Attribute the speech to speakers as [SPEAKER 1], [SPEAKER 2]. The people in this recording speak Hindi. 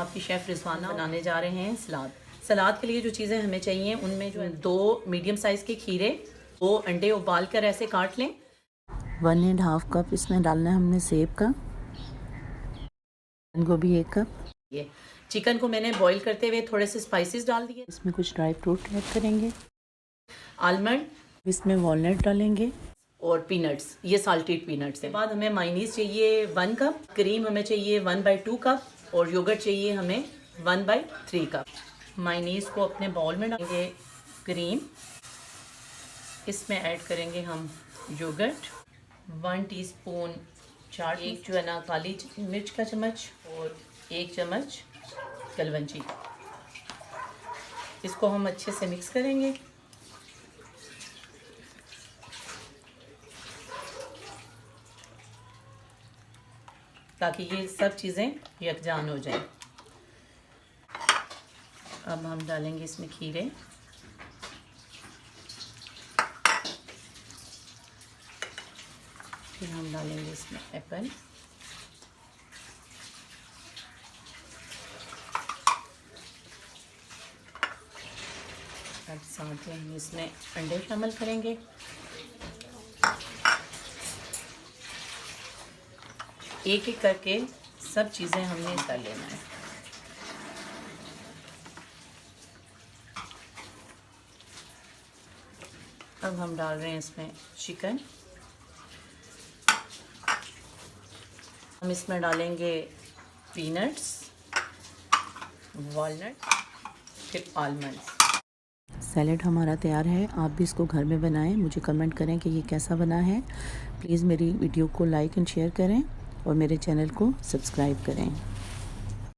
[SPEAKER 1] आपकी शेफ़ रिजवाना बनाने जा रहे हैं सलाद। सलाद के लिए जो चीज़ें हमें चाहिए उनमें जो है 2 मीडियम साइज़ के खीरे, 2 अंडे उबाल कर ऐसे काट लें।
[SPEAKER 2] 1.5 कप इसमें डालना है हमने सेब का, गोभी 1 कप।
[SPEAKER 1] ये चिकन को मैंने बॉईल करते हुए थोड़े से स्पाइसेस डाल दिए।
[SPEAKER 2] इसमें कुछ ड्राई फ्रूट ऐड करेंगे,
[SPEAKER 1] आलमंड
[SPEAKER 2] इसमें वॉलनट डालेंगे
[SPEAKER 1] और पीनट्स, ये साल्टेड पीनट्स है। बाद हमें मायोनीज़ चाहिए 1 कप, क्रीम हमें चाहिए 1/2 कप और योगर्ट चाहिए हमें 1/3 कप। मायोनीज़ को अपने बाउल में डालेंगे, क्रीम, इसमें ऐड करेंगे हम योगर्ट, 1 टीस्पून चाट, एक जो है ना काली मिर्च का चम्मच और 1 चम्मच कलवंजी। इसको हम अच्छे से मिक्स करेंगे ताकि ये सब चीज़ें यकजान हो जाएं। अब हम डालेंगे इसमें खीरे, फिर हम डालेंगे इसमें एप्पल, अब साथ में हम इसमें अंडे शामिल करेंगे। एक एक करके सब चीज़ें हमने कर लेना है। अब हम डाल रहे हैं इसमें चिकन, हम इसमें डालेंगे पीनट्स, वॉलनट, फिर आलमंड्स।
[SPEAKER 2] सैलेड हमारा तैयार है। आप भी इसको घर में बनाएं, मुझे कमेंट करें कि ये कैसा बना है। प्लीज़ मेरी वीडियो को लाइक एंड शेयर करें और मेरे चैनल को सब्सक्राइब करें।